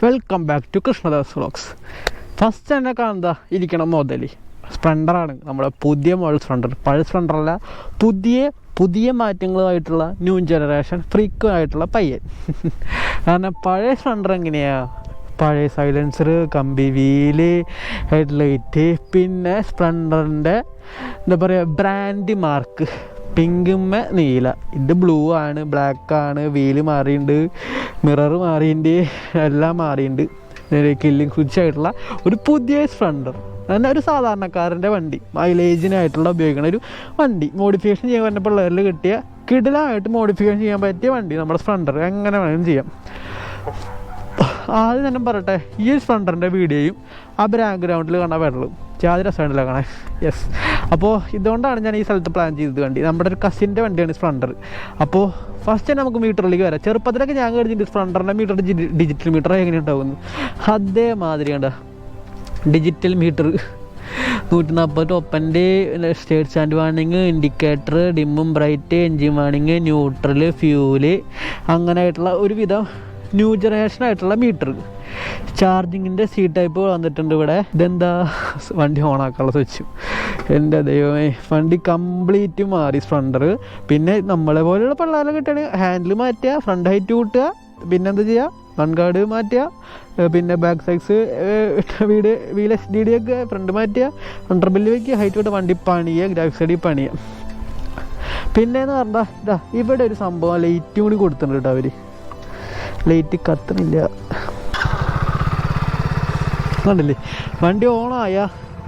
Welcome back to Krishnadas vlogs. First തന്നെ കാണുന്ന ഇരിക്കണം മുതൽ സ്പ്ലെൻഡറാണ്. നമ്മുടെ പുതിയ മോഡൽ സ്പ്ലെൻഡർ. പഴയ സ്പ്ലെൻഡറല്ല, പുതിയ മാറ്റങ്ങളുമായിട്ടുള്ള ന്യൂ ജനറേഷൻ ഫ്രീക്കുമായിട്ടുള്ള പയ്യൻ. കാരണം പഴയ സ്പ്ലെൻഡർ എങ്ങനെയാണ്, പഴയ സൈലൻസർ, കമ്പി വീല്, ഹെഡ്ലൈറ്റ്, പിന്നെ സ്പ്ലെൻഡറിൻ്റെ എന്താ പറയുക ബ്രാൻഡ് മാർക്ക്. പിങ്കുമ്മ നീല, ഇത് ബ്ലൂ ആണ്, ബ്ലാക്ക് ആണ്, വീല് മാറിയിട്ടുണ്ട്, മിറർ മാറിയിട്ടുണ്ട്, എല്ലാം മാറിയിട്ടുണ്ട്. കില്ലിങ് സ്വിച്ച് ആയിട്ടുള്ള ഒരു പുതിയ സ്പ്ലെൻഡർ. അങ്ങനെ ഒരു സാധാരണക്കാരൻ്റെ വണ്ടി, മൈലേജിനായിട്ടുള്ള ഉപയോഗിക്കുന്ന ഒരു വണ്ടി. മോഡിഫിക്കേഷൻ ചെയ്യാൻ പറ്റുന്ന പിള്ളേരിൽ കിട്ടിയ കിടിലമായിട്ട് മോഡിഫിക്കേഷൻ ചെയ്യാൻ പറ്റിയ വണ്ടി നമ്മുടെ സ്പ്ലെൻഡർ. എങ്ങനെ വേണമെങ്കിലും ചെയ്യാം. ആദ്യം തന്നെ പറയട്ടെ, ഈ സ്പ്ലെൻഡറിൻ്റെ വീഡിയോയും ആ ബാക്ക്ഗ്രൗണ്ടിൽ കാണാൻ വെള്ളം ജാതി രസമുണ്ടല്ലോ കാണാൻ. യെസ്, അപ്പോൾ ഇതുകൊണ്ടാണ് ഞാൻ ഈ സ്ഥലത്ത് പ്ലാൻ ചെയ്തത് വണ്ടി. നമ്മുടെ ഒരു കസിൻ്റെ വണ്ടിയാണ് സ്പ്ലെൻഡർ. അപ്പോൾ ഫസ്റ്റ് തന്നെ നമുക്ക് മീറ്ററിലേക്ക് വരാം. ചെറുപ്പത്തിലൊക്കെ ഞാൻ കരുതിയിട്ട് സ്പ്ലെൻഡറിൻ്റെ മീറ്റർ ഡിജിറ്റൽ മീറ്റർ എങ്ങനെ ഉണ്ടാകുന്നു, അതേമാതിരി കണ്ട ഡിജിറ്റൽ മീറ്റർ 140 ടോപ്പൻ്റെ സ്റ്റേറ്റ് സ്റ്റാൻഡ് വാണിങ്, ഇൻഡിക്കേറ്റർ, ഡിമ്മും ബ്രൈറ്റ്, എൻജിൻ വാണിങ്, ന്യൂട്രൽ, ഫ്യൂല്, അങ്ങനെയായിട്ടുള്ള ഒരുവിധം ന്യൂ ജനറേഷൻ ആയിട്ടുള്ള മീറ്റർ. ചാർജിങ്ങിൻ്റെ സി ടൈപ്പ് വന്നിട്ടുണ്ട് ഇവിടെ. ഇതെന്താ വണ്ടി ഓണാക്കാനുള്ള സ്വിച്ച്. എൻ്റെ ദൈവമേ, വണ്ടി കംപ്ലീറ്റ് മാറി സ്പ്ലെൻഡർ. പിന്നെ നമ്മളെ പോലെയുള്ള പിള്ളേരെ കിട്ടുകയാണ് ഹാൻഡിൽ മാറ്റുക, ഫ്രണ്ട് ഹൈറ്റ് കൂട്ടുക, പിന്നെ എന്താ ചെയ്യുക മൺകാട് മാറ്റുക, പിന്നെ ബാക്ക് സൈസ് വീൽ SDD ഒക്കെ ഫ്രണ്ട് മാറ്റുക, അണ്ടർ ബില്ല് വയ്ക്കുക, ഹൈറ്റ് കൂട്ടുക, വണ്ടി പണിയുക, ഗ്രാഫിക്സ് സൈഡിൽ പണിയുക. പിന്നെയെന്ന് പറഞ്ഞാൽ ഇതാ ഇവിടെ ഒരു സംഭവം ലൈറ്റും കൂടി കൊടുത്തിട്ടുണ്ട് കേട്ടോ അവർ. ലൈറ്റ് കത്തുന്നില്ല കണ്ടില്ലേ. വണ്ടി ഓണായ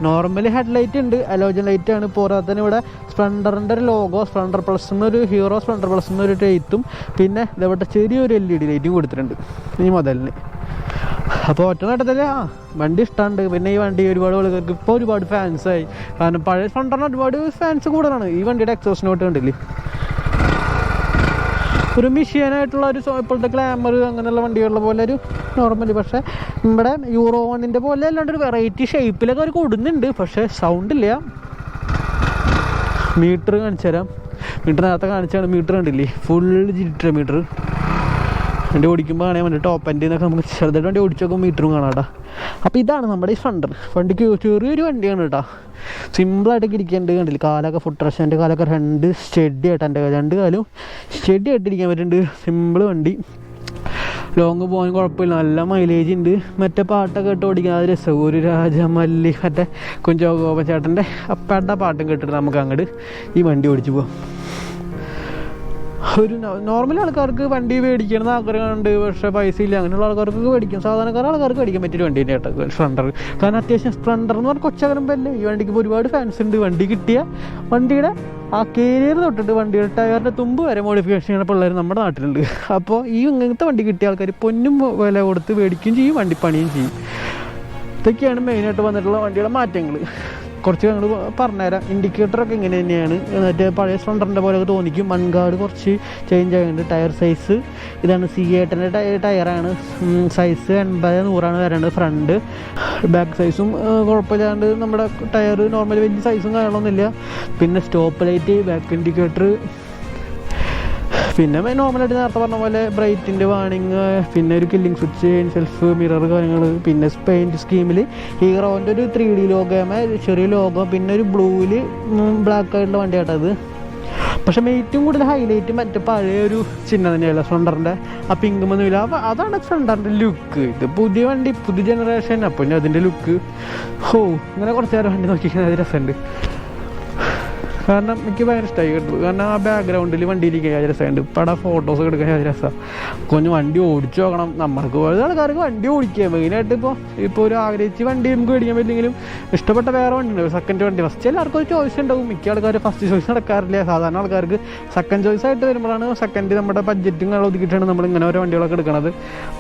നോർമലി ഹെഡ്ലൈറ്റ് ഉണ്ട്, അലോജൻ ലൈറ്റാണ്. പോരാത്തന്നെ ഇവിടെ സ്പ്ലെൻഡറിൻ്റെ ഒരു ലോഗോ, സ്പ്ലെൻഡർ പ്ലസ് എന്നൊരു ഹീറോ സ്പ്ലെൻഡർ പ്ലസ് എന്നൊരു എഴുത്തും, പിന്നെ ഇതവിടെ ചെറിയൊരു LED ലൈറ്റും കൊടുത്തിട്ടുണ്ട് ഈ മുതലിന്. അപ്പോൾ ഒറ്റ നേട്ടത്തിൽ വണ്ടി ഇഷ്ടമുണ്ട്. പിന്നെ ഈ വണ്ടി ഒരുപാട് ആളുകൾക്ക് ഇപ്പോൾ ഒരുപാട് ഫാൻസായി. കാരണം പഴയ സ്പ്ലെൻഡറിന് ഒരുപാട് ഫാൻസ് കൂടുതലാണ്. ഈ വണ്ടിയുടെ എക്സോസ്റ്റ് നോട്ട് കണ്ടില്ലേ, ഒരു മിഷ്യനായിട്ടുള്ള ഒരു ഇപ്പോഴത്തെ ഗ്ലാമർ അങ്ങനെയുള്ള വണ്ടികളുടെ പോലെ ഒരു നോർമലി. പക്ഷേ നമ്മുടെ യൂറോ 1 പോലെ അല്ലാണ്ട് ഒരു വെറൈറ്റി ഷേപ്പിലൊക്കെ അവർ കൊടുക്കുന്നുണ്ട്. പക്ഷേ സൗണ്ട് ഇല്ല. മീറ്റർ കാണിച്ചു തരാം. മീറ്റർ നേരത്തെ കാണിച്ചാണ്. മീറ്റർ കണ്ടില്ലേ, ഫുൾ ഡിജിറ്റൽ മീറ്റർ. വണ്ടി ഓടിക്കുമ്പോൾ കാണാൻ വേണ്ടി ടോപ്പ് എൻ്റെ എന്നൊക്കെ നമുക്ക് ചെറുതായിട്ട് വണ്ടി ഓടിച്ച് നോക്കുമ്പോൾ മീറ്ററും കാണാം കേട്ടോ. അപ്പോൾ ഇതാണ് നമ്മുടെ ഈ സ്പ്ലെൻഡർ. വണ്ടിക്ക് ചെറിയൊരു വണ്ടിയാണ് കേട്ടോ. സിമ്പിളായിട്ടൊക്കെ ഇരിക്കേണ്ടത് കണ്ടില്ല. കാലൊക്കെ ഫുഡ് റഷ്, എൻ്റെ കാലൊക്കെ സ്റ്റഡി ആയിട്ട്, എൻ്റെ രണ്ട് കാലും സ്റ്റഡി ആയിട്ട് ഇരിക്കാൻ പറ്റുന്നുണ്ട്. സിമ്പിൾ വണ്ടി, ലോങ് പോകാൻ കുഴപ്പമില്ല, നല്ല മൈലേജ് ഉണ്ട്. മറ്റേ പാട്ടൊക്കെ ഇട്ട് ഓടിക്കാൻ അത് രസം. ഒരു രാജമല്ലി മറ്റേ കുഞ്ചോഗോപ ചേട്ടൻ്റെ അപ്പയുടെ പാട്ടും കേട്ടിട്ട് നമുക്ക് അങ്ങോട്ട് ഈ വണ്ടി ഓടിച്ചു പോകാം. ഒരു നോർമൽ ആൾക്കാർക്ക് വണ്ടി മേടിക്കണമെന്ന് ആഗ്രഹമുണ്ട്, പക്ഷേ പൈസ ഇല്ല. അങ്ങനെയുള്ള ആൾക്കാർക്ക് മേടിക്കും. സാധാരണക്കാരുടെ ആൾക്കാർക്ക് മേടിക്കാൻ പറ്റിയൊരു വണ്ടി തന്നെ കേട്ടോ സ്പ്ലെൻഡർ. കാരണം അത്യാവശ്യം സ്പ്ലെൻഡർ എന്ന് പറഞ്ഞാൽ കൊച്ചകരമ്പല്ലേ. ഈ വണ്ടിക്ക് ഇപ്പോൾ ഒരുപാട് ഫാൻസ് ഉണ്ട്. വണ്ടി കിട്ടിയ വണ്ടിയുടെ ആ കേരിയർ തൊട്ടിട്ട് വണ്ടിയുടെ ടയറിൻ്റെ തുമ്പ് വരെ മോഡിഫിക്കേഷൻ ചെയ്യുന്ന പിള്ളേർ നമ്മുടെ നാട്ടിലുണ്ട്. അപ്പോൾ ഈ ഇങ്ങനത്തെ വണ്ടി കിട്ടിയ ആൾക്കാർ പൊന്നും വില കൊടുത്ത് മേടിക്കുകയും ചെയ്യും, വണ്ടി പണിയും ചെയ്യും. ഇതൊക്കെയാണ് മെയിനായിട്ട് വന്നിട്ടുള്ള വണ്ടിയുടെ മാറ്റങ്ങൾ. കുറച്ച് ഞങ്ങൾ പറഞ്ഞുതരാം. ഇൻഡിക്കേറ്ററൊക്കെ ഇങ്ങനെ തന്നെയാണ്. എന്നിട്ട് പഴയ സ്പ്ലെൻഡറിൻ്റെ പോലെ തോന്നിക്കും. മൺകാട് കുറച്ച് ചേഞ്ച് ആകുന്നുണ്ട്. ടയർ സൈസ് ഇതാണ് C8 ടയറാണ്. സൈസ് 80-100 വരേണ്ടത്. ഫ്രണ്ട് ബാക്ക് സൈസും കുഴപ്പമില്ലാണ്ട് നമ്മുടെ ടയർ നോർമലി വലിയ സൈസും കാര്യങ്ങളൊന്നുമില്ല. പിന്നെ സ്റ്റോപ്പ് ലൈറ്റ്, ബാക്ക് ഇൻഡിക്കേറ്റർ, പിന്നെ നോർമലായിട്ട് നേരത്തെ പറഞ്ഞ പോലെ ബ്രൈറ്റിൻ്റെ വാണിങ്, പിന്നെ ഒരു കില്ലിങ് സ്വിച്ച്, സെൽഫ് മിറർ കാര്യങ്ങൾ, പിന്നെ പെയിൻറ്റ് സ്കീമിൽ ഹീറോൻ്റെ ഒരു 3D ലോഗോമേ ചെറിയ ലോഗോ, പിന്നെ ഒരു ബ്ലൂവിൽ ബ്ലാക്ക് ആയിട്ടുള്ള വണ്ടിയായിട്ടത്. പക്ഷേ ഏറ്റവും കൂടുതൽ ഹൈലൈറ്റ് മറ്റേ പഴയ ഒരു ചിഹ്നം തന്നെയല്ല സ്പ്ലെൻഡറിൻ്റെ ആ പിങ്കുമൊന്നുമില്ല. അപ്പോൾ അതാണ് സ്പ്ലെൻഡറിൻ്റെ ലുക്ക്. ഇത് പുതിയ വണ്ടി, പുതിയ ജനറേഷൻ. അപ്പോൾ ഇനി അതിൻ്റെ ലുക്ക് ഇങ്ങനെ കുറച്ച് നേരം വണ്ടി നോക്കിക്കാൻ അത് രസമുണ്ട്. കാരണം എനിക്ക് ഭയങ്കര ഇഷ്ടമായി കേട്ടു. കാരണം ആ ബാക്ക്ഗ്രൗണ്ടിൽ വണ്ടിയിലിരിക്കാൻ അത് രസമുണ്ട്. ഇപ്പം അവിടെ ഫോട്ടോസൊക്കെ എടുക്കാൻ അത് രസമാണ്. கொஞ்சம் വണ്ടി ഓടിച്ചു നോക്കണം. നമ്മൾക്ക് പോലത്തെ ആൾക്കാർക്ക് വണ്ടി ഓടിക്കുക മെയിനായിട്ട്. ഇപ്പോൾ ഒരു ആഗ്രഹിച്ച് വണ്ടി നമുക്ക് മേടിക്കാൻ പറ്റില്ലെങ്കിലും ഇഷ്ടപ്പെട്ട വേറെ വണ്ടി ഉണ്ട്, സെക്കൻഡ് വണ്ടി. ഫസ്റ്റ് എല്ലാവർക്കും ഒരു ചോയ്സ് ഉണ്ടാവും. മിക്ക ആൾക്കാർ ഫസ്റ്റ് ചോയ്സ് നടക്കാറില്ല. സാധാരണ ആൾക്കാർക്ക് സെക്കൻഡ് ചോയ്സ് ആയിട്ട് വരുമ്പോഴാണ് സെക്കൻഡ് നമ്മുടെ ബഡ്ജറ്റും ഒതുക്കിയിട്ടാണ് നമ്മൾ ഇങ്ങനെ ഓരോ വണ്ടികളൊക്കെ എടുക്കുന്നത്.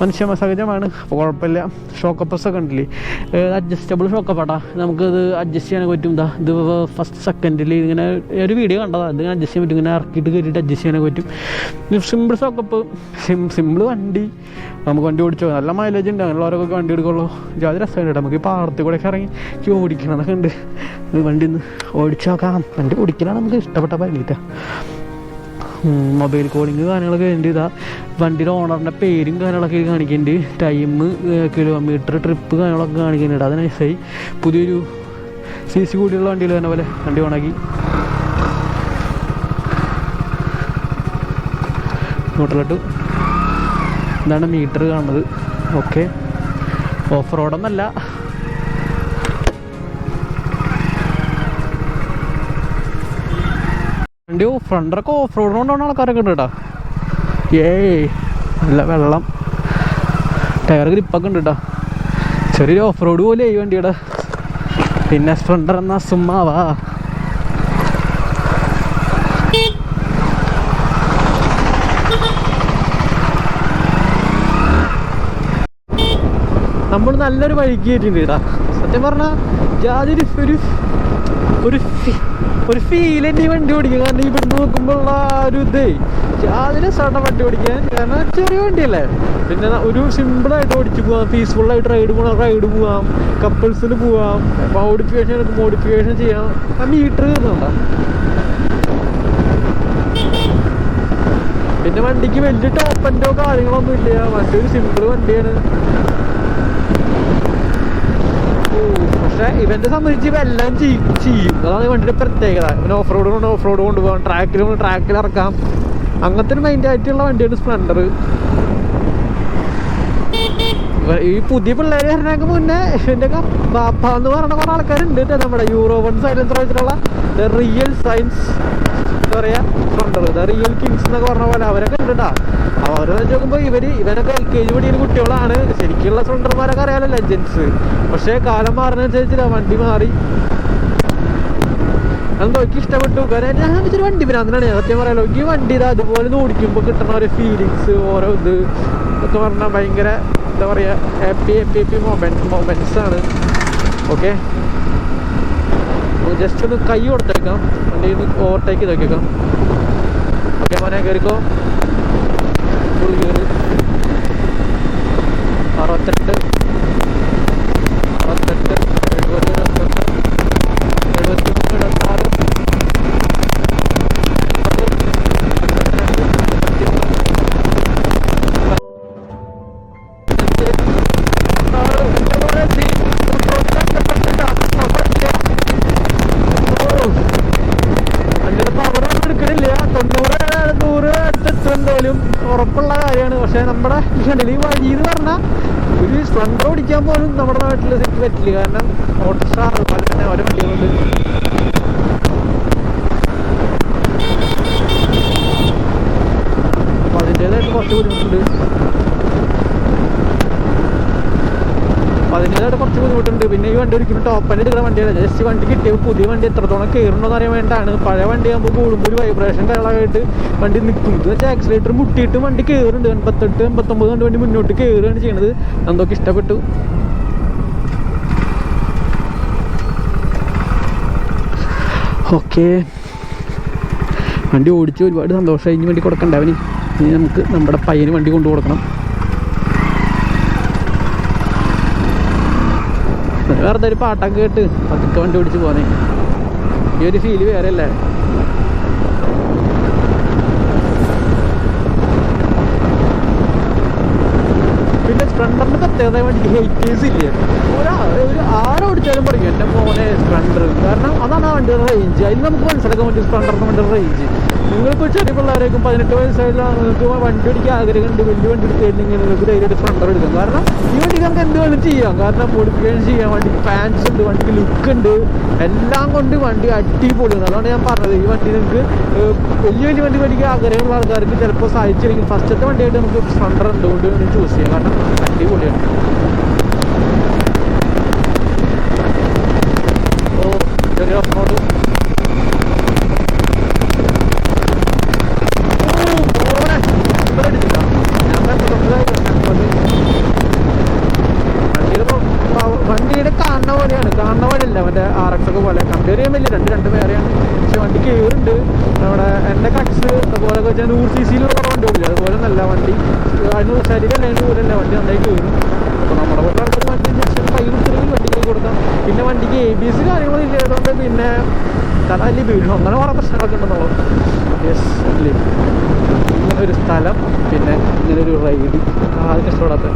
മനുഷ്യ സഹജമാണ്. അപ്പോൾ കുഴപ്പമില്ല. ഷോക്കപ്പേഴ്സൊക്കെ ഉണ്ടല്ലേ, അഡ്ജസ്റ്റബിൾ ഷോക്കപ്പാട്ടാ. നമുക്കത് അഡ്ജസ്റ്റ് ചെയ്യാനൊക്കെ പറ്റും. ഇത് ഫസ്റ്റ് സെക്കൻഡിൽ ഇങ്ങനെ ഒരു വീഡിയോ കണ്ടതാണ്. അത് അഡ്ജസ്റ്റ് ചെയ്യാൻ പറ്റും. ഇങ്ങനെ ഇറക്കിയിട്ട് കയറിയിട്ട് അഡ്ജസ്റ്റ് ചെയ്യാനൊക്കെ പറ്റും. സിമ്പിൾ ഷോക്കപ്പ്, സിമ്പിൾ വണ്ടി. നമുക്ക് വണ്ടി ഓടിച്ചോ, നല്ല മൈലേജ് ഉണ്ട്. അങ്ങനെയുള്ളവരൊക്കെ വണ്ടി എടുക്കുള്ളൂ. അത് രസമുണ്ട്. നമുക്ക് ഈ പാടത്തിൽ കൂടെ ഒക്കെ ഇറങ്ങി ഓടിക്കണം എന്നൊക്കെ ഉണ്ട്. വണ്ടി ഒന്ന് ഓടിച്ചു നോക്കാം. വണ്ടി ഓടിക്കലാണ് നമുക്ക് ഇഷ്ടപ്പെട്ട പണിയിട്ടാ. മൊബൈൽ കോളിങ് കാര്യങ്ങളൊക്കെ ഉണ്ട്. ഇതാ വണ്ടിയുടെ ഓണറിൻ്റെ പേരും കാര്യങ്ങളൊക്കെ കാണിക്കുന്നുണ്ട്, ടൈം, കിലോമീറ്റർ, ട്രിപ്പ് കാര്യങ്ങളൊക്കെ കാണിക്കുന്നുണ്ട്. അത് നൈസായി. പുതിയൊരു CC കൂടിയുള്ള വണ്ടിയിൽ തന്നെ പോലെ വണ്ടി ഓണാക്കി ന്യൂട്രലിട്ടു. ഇതാണ് മീറ്റർ കാണുന്നത്. ഓക്കെ, ഓഫ് റോഡൊന്നല്ല. വണ്ടി ഫ്രണ്ടൊക്കെ ഓഫ് റോഡ് കൊണ്ടാണ് ആൾക്കാരൊക്കെ ഉണ്ട് കേട്ടോ. നല്ല വെള്ളം, ടയർ ഗ്രിപ്പൊക്കെ ഉണ്ട് കേട്ടോ. ചെറിയൊരു ഓഫ് റോഡ് പോലെ ഈ വണ്ടിയുടെ. പിന്നെ സ്പ്ലെൻഡർ എന്ന സുമ്മാവാ. നമ്മൾ നല്ലൊരു വഴിക്ക് കയറ്റിട്ടുണ്ട് കേട്ടാ. സത്യം പറഞ്ഞാൽ ജാതിരി ഒരു ഫീൽ തന്നെ ഈ വണ്ടി ഓടിക്കുക. കാരണം ഇവിടെ നോക്കുമ്പോഴുള്ള ഒരു ഇതേ ജാതിരി സാറിന് വണ്ടി ഓടിക്കാൻ. കാരണം ചെറിയ വണ്ടിയല്ലേ, പിന്നെ ഒരു സിമ്പിളായിട്ട് ഓടിച്ചു പോവാം, പീസ്ഫുള്ളായിട്ട് റൈഡ് പോവാം, കപ്പിൾസിന് പോവാം, മോഡിഫിക്കേഷൻ ചെയ്യാം. ആ മീറ്റർ കയറുന്നുണ്ടോ. പിന്നെ വണ്ടിക്ക് വലിയ ടോപ്പൻ്റോ കാര്യങ്ങളൊന്നും ഇല്ല. വണ്ടി ഒരു സിമ്പിൾ വണ്ടിയാണ്. പക്ഷെ ഇവന്റെ സംബന്ധിച്ച് ഇവെല്ലാം ചെയ്യും. അതാണ് വണ്ടിയുടെ പ്രത്യേകത. ഇവന് ഓഫ് റോഡ് കൊണ്ടുപോകാം, ട്രാക്കിൽ ഇറക്കാം. അങ്ങനത്തെ ഒരു മൈൻഡ് ആയിട്ടുള്ള വണ്ടിയാണ് സ്പ്ലെൻഡർ. ഈ പുതിയ പിള്ളേർ വരണേക്ക് മുന്നേ ഇവന്റെ ബാപ്പ എന്ന് പറയുന്ന കുറെ ആൾക്കാരുണ്ട് കേട്ടോ. നമ്മുടെ Euro 1 സൈലൻസർ വെച്ചിട്ടുള്ള റിയൽ സയൻസ് എന്താ പറയാ സ്പ്ലെൻഡർ, റിയൽ കിങ്സ് എന്നൊക്കെ പറഞ്ഞ പോലെ അവരൊക്കെ ഉണ്ട് കേട്ടോ. അവരെ വെച്ച് നോക്കുമ്പോൾ ഇവനൊക്കെ LKG പഠിക്കുന്ന കുട്ടികളാണ്. ശരിക്കുള്ള സ്പ്ലെൻഡർമാരൊക്കെ അറിയാലോ, ലെജൻസ്. പക്ഷേ കാലം മാറുന്നതനുസരിച്ചില്ല, വണ്ടി മാറി. അത് നോക്കി ഇഷ്ടപ്പെട്ടു. കാരണം ഞാൻ വെച്ചൊരു വണ്ടി ഭ്രാന്തനാണ്. സത്യം പറയാലോ, ഈ വണ്ടി ഇത് അതുപോലെ ഓടിക്കുമ്പോൾ കിട്ടുന്ന ഓരോ ഫീലിങ്സ്, ഓരോ ഇത് ഒക്കെ പറഞ്ഞാൽ ഭയങ്കര എന്താ പറയുക, ഹാപ്പി മൊമെന്റ്സ് ആണ്. ഓക്കെ, ജസ്റ്റ് ഒന്ന് കൈ കൊടുത്തേക്കാം, വണ്ടി ഒന്ന് ഓവർടേക്ക് ചെയ്തേക്കാം. ഓക്കെ മോനെ, കയറിക്കോ. 68 68 70 71 73 76 എന്തായാലും ഉറപ്പുള്ള കാര്യമാണ്. പക്ഷെ നമ്മുടെ ഈ വഴി എന്ന് പറഞ്ഞാൽ ഒരു സ്പ്ലെൻഡർ ഓടിക്കാൻ പോലും നമ്മുടെ നാട്ടിൽ ശരിക്കും പറ്റില്ല. കാരണം ഓട്ടോറിക്ഷ അതുപോലെ തന്നെ ഓരോ വണ്ടികളുണ്ട്. അപ്പം അതിൻ്റേതായിട്ട് കുറച്ച് ബുദ്ധിമുട്ടുണ്ട്. പിന്നെ ഈ വണ്ടി ഒരിക്കലും ടോപ്പ് ആൻഡ് എടുക്കുന്ന വണ്ടിയാണ്. ജസ്റ്റ് വണ്ടി കിട്ടിയപ്പോൾ പുതിയ വണ്ടി എത്രത്തോളം കയറണമെന്ന് അറിയാൻ വേണ്ടിയാണ്. പഴയ വണ്ടി ആകുമ്പോൾ കൂടുമ്പോൾ ഒരു വൈബ്രേഷൻ കാര്യങ്ങളായിട്ട് വണ്ടി നിൽക്കും. ഇത് വെച്ചാൽ ആക്സിലേറ്റർ മുട്ടിയിട്ട് വണ്ടി കയറുന്നുണ്ട്. 88 89 കൊണ്ട് വണ്ടി മുന്നോട്ട് കയറുകയാണ് ചെയ്യുന്നത്. എന്തൊക്കെ ഇഷ്ടപ്പെട്ടു. ഓക്കെ, വണ്ടി ഓടിച്ച് ഒരുപാട് സന്തോഷമായി. ഇനി വണ്ടി കൊടുക്കണ്ട അവന്. ഇനി നമുക്ക് നമ്മുടെ പയ്യന് വണ്ടി കൊണ്ടു കൊടുക്കണം. വെറുതെ ഒരു പാട്ടൊക്കെ കേട്ട് പതുക്കെ വണ്ടി ഓടിച്ച് പോന്നെ. ഈ ഒരു ഫീല് വേറെ അല്ലേ. പിന്നെ സ്പ്ലെൻഡറിന്റെ പ്രത്യേകത വണ്ടിക്ക് ഹെയ്റ്റേഴ്സ് ഇല്ലേ. ഒരു ആരോടിച്ചാലും പറയും എൻ്റെ മോനെ സ്പ്ലെൻഡർ. കാരണം അതാണ് ആ വണ്ടിയുടെ റേഞ്ച്. അതിൽ നമുക്ക് മനസ്സിലാക്കാൻ പറ്റും സ്പ്ലെൻഡറിന്റെ വണ്ടിയുടെ റേഞ്ച്. നിങ്ങൾക്ക് ചെറിയ പിള്ളേരേക്കും 18 വയസ്സായിട്ടുള്ള നിങ്ങൾക്ക് വണ്ടി ഓടിക്കാൻ ആഗ്രഹമുണ്ട്, വലിയ വണ്ടി എടുത്തില്ലെങ്കിൽ നിങ്ങൾക്ക് ധൈര്യമായിട്ട് സ്പ്ലെൻഡർ എടുക്കാം. കാരണം ഈ വണ്ടിക്ക് നമുക്ക് എന്ത് വേണം ചെയ്യാം. കാരണം മോഡിഫിക്കേഷൻ ചെയ്യാം, വണ്ടിക്ക് ഫാൻസ് ഉണ്ട്, വണ്ടിക്ക് ലുക്ക് ഉണ്ട്, എല്ലാം കൊണ്ട് വണ്ടി അടിപൊളിയാണ്. അതാണ് ഞാൻ പറഞ്ഞത്. ഈ വണ്ടി നിങ്ങൾക്ക് വലിയ വണ്ടി മേടിക്കാൻ ആഗ്രഹമുള്ള ആൾക്കാർക്ക് ചിലപ്പോൾ സാധിച്ചില്ലെങ്കിൽ ഫസ്റ്റത്തെ വണ്ടിയായിട്ട് നമുക്ക് സ്പ്ലെൻഡർ എന്തുകൊണ്ട് ചൂസ് ചെയ്യാം. കാരണം അടിപൊളിയാണ്. ഓ ചെറിയ ഓഫ് വണ്ടിയുടെ കാണുന്ന പോലെയല്ല മറ്റേ RX ഒക്കെ പോലെ. കമ്പയർ ചെയ്യാൻ വലിയ രണ്ട് വേറെയാണ്. പക്ഷെ വണ്ടി കയറുണ്ട്. നമ്മുടെ എൻ്റെ കക്സ് അതുപോലെ വെച്ചാൽ 100cc വണ്ടി ഓടില്ല. അതുപോലെ നല്ല വണ്ടി അതിന് ശരീരം അതിന് പോലെയല്ല, വണ്ടി നന്നായി കയറും. അപ്പോൾ നമ്മുടെ പോലെ ആൾക്കാർ വണ്ടി ജസ്റ്റ് കൈ കൊടുത്തില്ലെങ്കിൽ വണ്ടി കൈ കൊടുക്കാം. പിന്നെ വണ്ടിക്ക് ABS കാര്യങ്ങളില്ലാത്തതുകൊണ്ട് പിന്നെ സ്ഥലം അല്ലേ വീഴുന്നു, അങ്ങനെ കുറേ പ്രശ്നങ്ങളൊക്കെ ഉണ്ടെന്നുള്ളൂ. യെസ് അല്ലേ, ഇങ്ങനെ ഒരു സ്ഥലം, പിന്നെ ഇങ്ങനെ ഒരു റൈഡ്, ആർക്കും ഇഷ്ടപ്പെടാത്ത.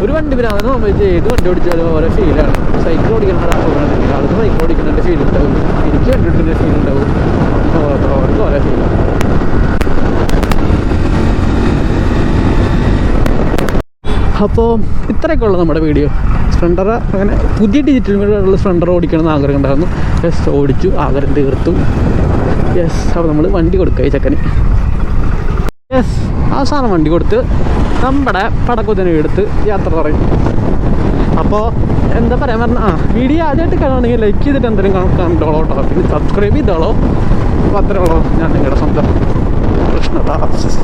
ഒരു വണ്ടി പിരാന്ന് സംബന്ധിച്ച് ഏത് വണ്ടി ഓടിച്ചാലും ഓരോ ഫീലാണ്. സൈക്കിൾ ഓടിക്കുന്ന ആൾക്ക് സൈക്കിൾ ഓടിക്കുന്നതിൻ്റെ ഫീൽ ഉണ്ടാവും, എനിക്ക് വണ്ടി ഓടിക്കുന്നതിൻ്റെ ഫീൽ ഉണ്ടാവും, അവർക്ക് ഓരോ ഫീലാണ്. അപ്പോൾ ഇത്രയൊക്കെ ഉള്ളു നമ്മുടെ വീഡിയോ. സ്പ്ലെൻഡർ അങ്ങനെ പുതിയ ഡിജിറ്റൽ മീഡിയുള്ള സ്പ്ലെൻഡർ ഓടിക്കണമെന്ന് ആഗ്രഹം ഉണ്ടായിരുന്നു. യെസ്, ഓടിച്ചു, ആഗ്രഹം തീർത്തു. യെസ്, അപ്പോൾ നമ്മൾ വണ്ടി കൊടുക്കുക ഈ ചെക്കന്. യെസ്, അവസാനം വണ്ടി കൊടുത്ത് നമ്മുടെ പടക്കുതിനെ എടുത്ത് യാത്ര പറയും. അപ്പോൾ എന്താ പറയാൻ പറഞ്ഞാൽ, വീഡിയോ ആദ്യമായിട്ട് കാണുകയാണെങ്കിൽ ലൈക്ക് ചെയ്തിട്ട് എന്തെങ്കിലും കണ്ടോളൂ കേട്ടോ, പിന്നെ സബ്സ്ക്രൈബ് ചെയ്തോളൂ. അപ്പോൾ അത്രേ ഉള്ളൂ. ഞാൻ നിങ്ങളുടെ സ്വന്തം കൃഷ്ണദാസ്.